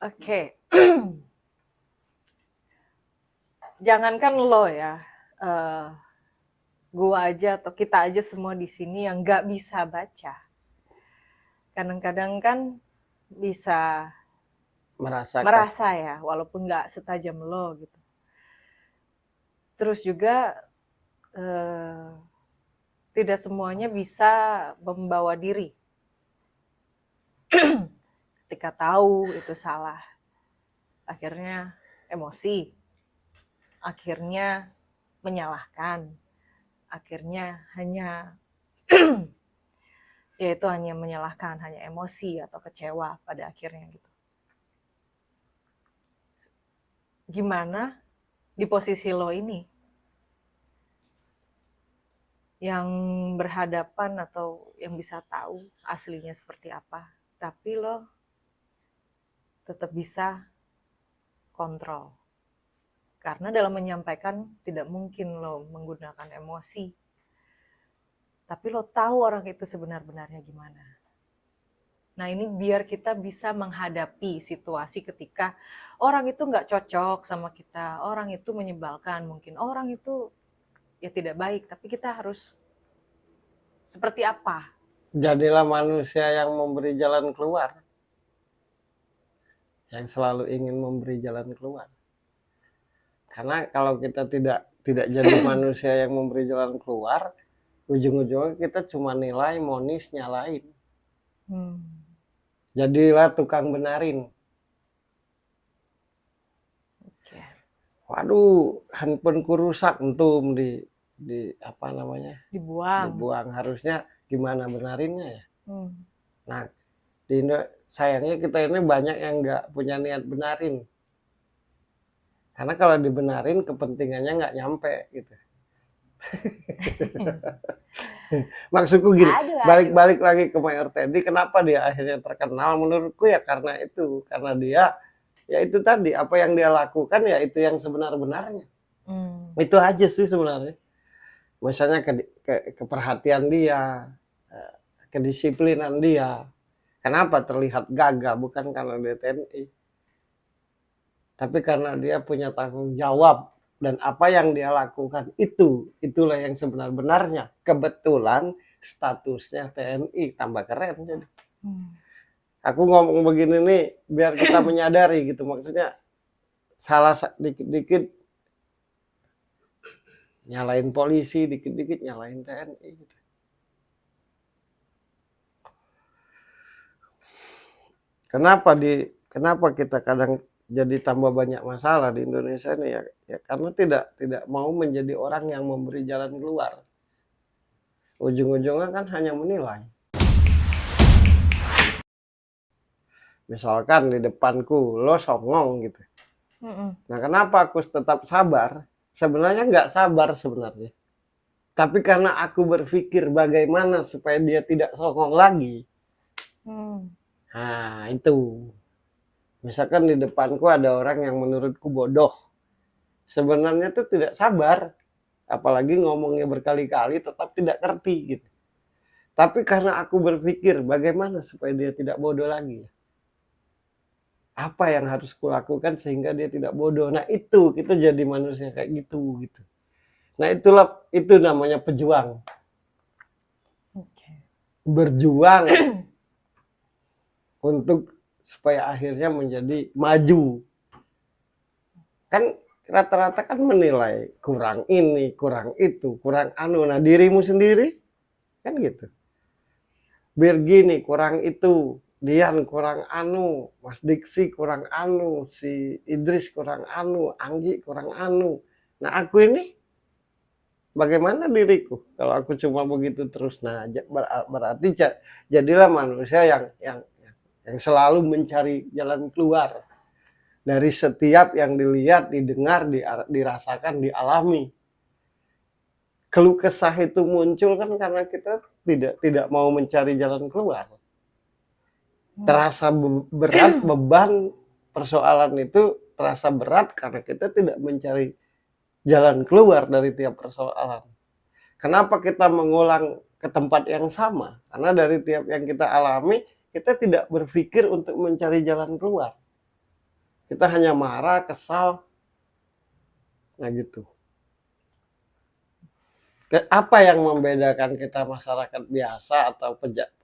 Oke. Jangankan lo ya, gua aja atau kita aja semua di sini yang nggak bisa baca. Kadang-kadang kan bisa merasa ya, walaupun nggak setajam lo gitu. Terus juga tidak semuanya bisa membawa diri ketika tahu itu salah. Akhirnya emosi, akhirnya menyalahkan, akhirnya hanya yaitu hanya menyalahkan, hanya emosi atau kecewa pada akhirnya gitu. Gimana di posisi lo ini yang berhadapan atau yang bisa tahu aslinya seperti apa, tapi lo tetap bisa kontrol. Karena dalam menyampaikan tidak mungkin lo menggunakan emosi, tapi lo tahu orang itu sebenar-benarnya gimana. Nah ini biar kita bisa menghadapi situasi ketika orang itu nggak cocok sama kita, orang itu menyebalkan, mungkin orang itu ya tidak baik, tapi kita harus seperti apa? Jadilah manusia yang memberi jalan keluar, yang selalu ingin memberi jalan keluar. Karena kalau kita tidak jadi manusia yang memberi jalan keluar, ujung-ujungnya kita cuma nilai, monis, nyalain. Jadilah tukang benarin. Okay. Waduh, handphoneku rusak, entum di apa namanya? Dibuang. Harusnya gimana benarinnya ya? Nah, sayangnya kita ini banyak yang nggak punya niat benarin. Karena kalau dibenarin kepentingannya nggak nyampe gitu. Maksudku gini, balik lagi ke Mayor Teddy, kenapa dia akhirnya terkenal? Menurutku ya karena itu, karena dia ya itu tadi, apa yang dia lakukan ya itu yang sebenar-benarnya. Itu aja sih sebenarnya. Misalnya keperhatian dia, kedisiplinan dia. Kenapa terlihat gagah? Bukan karena dia TNI, tapi karena dia punya tanggung jawab. Dan apa yang dia lakukan itulah yang sebenar-benarnya. Kebetulan statusnya TNI, tambah keren jadi. Aku ngomong begini nih biar kita menyadari gitu, maksudnya salah dikit-dikit nyalain polisi, dikit-dikit nyalain TNI gitu. Kenapa kita kadang jadi tambah banyak masalah di Indonesia ini ya karena tidak mau menjadi orang yang memberi jalan keluar. Ujung-ujungnya kan hanya menilai. Misalkan di depanku lo songong gitu. Nah kenapa aku tetap sabar? Sebenarnya nggak sabar sebenarnya. Tapi karena aku berpikir bagaimana supaya dia tidak songong lagi. Nah itu. Misalkan di depanku ada orang yang menurutku bodoh. Sebenarnya tuh tidak sabar. Apalagi ngomongnya berkali-kali tetap tidak ngerti gitu. Tapi karena aku berpikir bagaimana supaya dia tidak bodoh lagi. Apa yang harus kulakukan sehingga dia tidak bodoh. Nah itu kita jadi manusia kayak gitu. Nah itu namanya pejuang. Berjuang untuk supaya akhirnya menjadi maju. Kan rata-rata kan menilai kurang ini, kurang itu, kurang anu. Nah dirimu sendiri kan gitu. Biar gini, kurang itu, Dian kurang anu, Mas Diksi kurang anu, si Idris kurang anu, Anggi kurang anu. Nah aku ini bagaimana diriku kalau aku cuma begitu terus? Nah berarti jadilah manusia yang selalu mencari jalan keluar dari setiap yang dilihat, didengar, dirasakan, dialami. Keluh kesah itu muncul kan karena kita tidak mau mencari jalan keluar. Terasa berat, beban persoalan itu terasa berat karena kita tidak mencari jalan keluar dari tiap persoalan. Kenapa kita mengulang ke tempat yang sama? Karena dari tiap yang kita alami, kita tidak berpikir untuk mencari jalan keluar. Kita hanya marah, kesal, nah gitu. Apa yang membedakan kita masyarakat biasa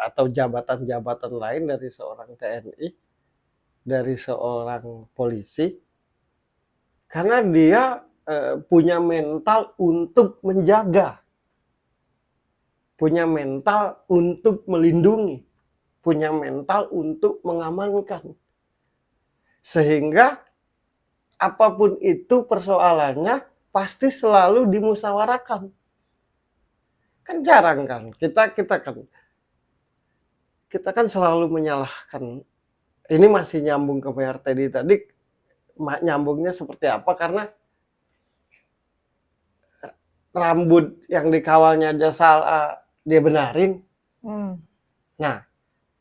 atau jabatan-jabatan lain dari seorang TNI, dari seorang polisi? Karena dia punya mental untuk menjaga, punya mental untuk melindungi, punya mental untuk mengamankan. Sehingga apapun itu persoalannya pasti selalu dimusyawarahkan. Kan jarang kan kita kan selalu menyalahkan. Ini masih nyambung ke PR tadi nyambungnya seperti apa, karena rambut yang dikawalnya aja salah dia benarin. Nah,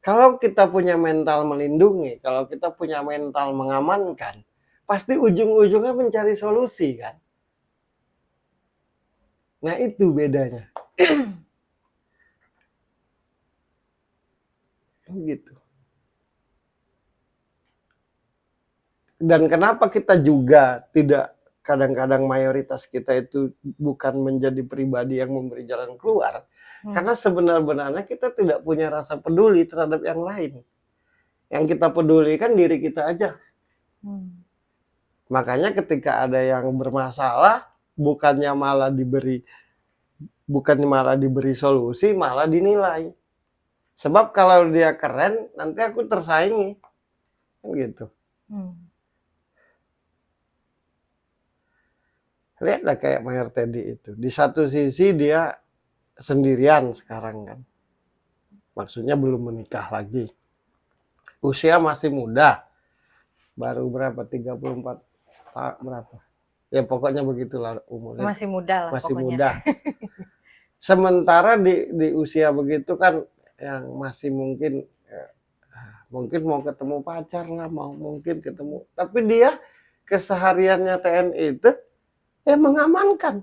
kalau kita punya mental melindungi, kalau kita punya mental mengamankan, pasti ujung-ujungnya mencari solusi kan. Nah itu bedanya. Gitu. Dan kenapa kita juga tidak, kadang-kadang mayoritas kita itu bukan menjadi pribadi yang memberi jalan keluar, karena sebenarnya kita tidak punya rasa peduli terhadap yang lain. Yang kita pedulikan diri kita aja. Makanya ketika ada yang bermasalah, bukannya malah diberi solusi, malah dinilai. Sebab kalau dia keren, nanti aku tersaingi. Kan gitu. Lihatlah kayak Mayor Teddy itu. Di satu sisi dia sendirian sekarang kan. Maksudnya belum menikah lagi. Usia masih muda. Baru berapa? 34 tahun berapa? Ya pokoknya begitulah umurnya. Masih muda lah masih pokoknya. Muda. Sementara di usia begitu kan yang masih mungkin mau ketemu pacar lah, mungkin ketemu. Tapi dia kesehariannya TNI itu mengamankan.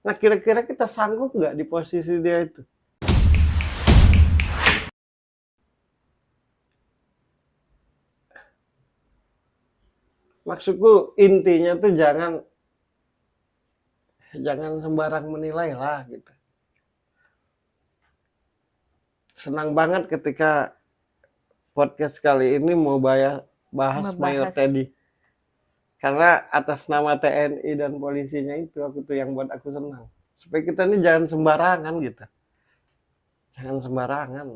Nah kira-kira kita sanggup nggak di posisi dia itu? Maksudku intinya tuh jangan sembarang menilai lah gitu. Senang banget ketika podcast kali ini mau bahas Mayor Teddy. Karena atas nama TNI dan polisinya itu yang buat aku senang. Supaya kita ini jangan sembarangan gitu. Jangan sembarangan.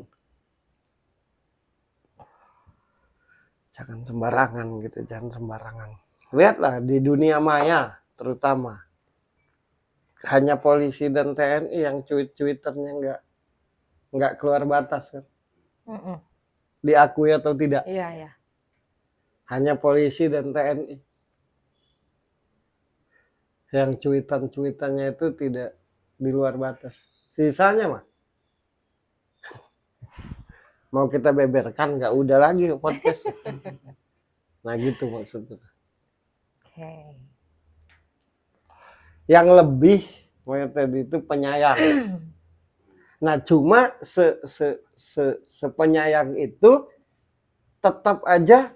Jangan sembarangan gitu, jangan sembarangan. Lihatlah di dunia maya terutama. Hanya polisi dan TNI yang cuit-cuitannya nggak keluar batas kan. Diakui atau tidak. Iya. Hanya polisi dan TNI. Yang cuitan-cuitannya itu tidak di luar batas. Sisanya mah mau kita beberkan nggak udah lagi podcast. Nah gitu maksudnya. Okay. Yang lebih Mayor Teddy itu penyayang. Nah cuma sepenyayang itu tetap aja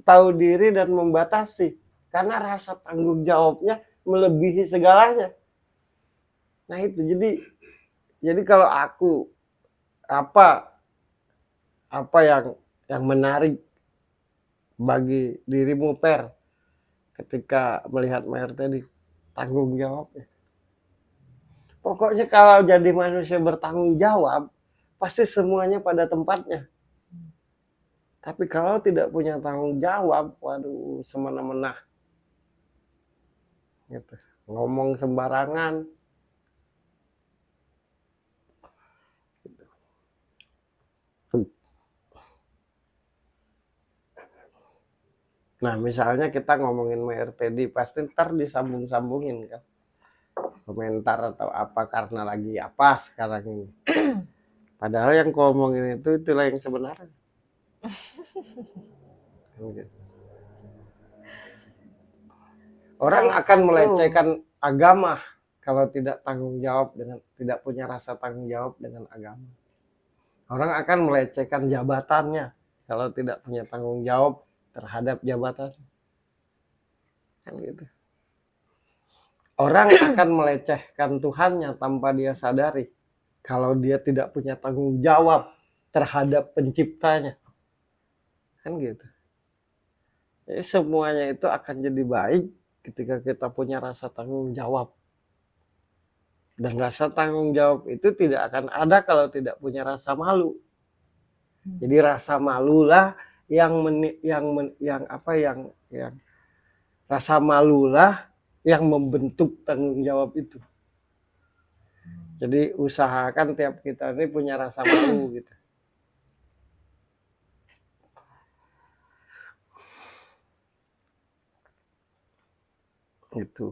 tahu diri dan membatasi. Karena rasa tanggung jawabnya melebihi segalanya. Nah itu jadi kalau aku apa yang menarik bagi dirimu Per ketika melihat Mayor Teddy? Tanggung jawabnya. Pokoknya kalau jadi manusia bertanggung jawab pasti semuanya pada tempatnya. Tapi kalau tidak punya tanggung jawab, waduh semena-mena. Gitu. Ngomong sembarangan. Gitu. Nah misalnya kita ngomongin Mayor Teddy, pasti ntar disambung-sambungin kan. Komentar atau apa karena lagi apa sekarang ini. Padahal yang kau ngomongin itulah yang sebenarnya. Gitu. Orang akan melecehkan agama kalau tidak punya rasa tanggung jawab dengan agama. Orang akan melecehkan jabatannya kalau tidak punya tanggung jawab terhadap jabatan. Kan gitu. Orang akan melecehkan Tuhannya tanpa dia sadari kalau dia tidak punya tanggung jawab terhadap penciptanya. Kan gitu. Jadi semuanya itu akan jadi baik ketika kita punya rasa tanggung jawab. Dan rasa tanggung jawab itu tidak akan ada kalau tidak punya rasa malu. Jadi rasa malulah yang rasa malulah yang membentuk tanggung jawab itu. Jadi usahakan tiap kita ini punya rasa malu gitu. Gitu.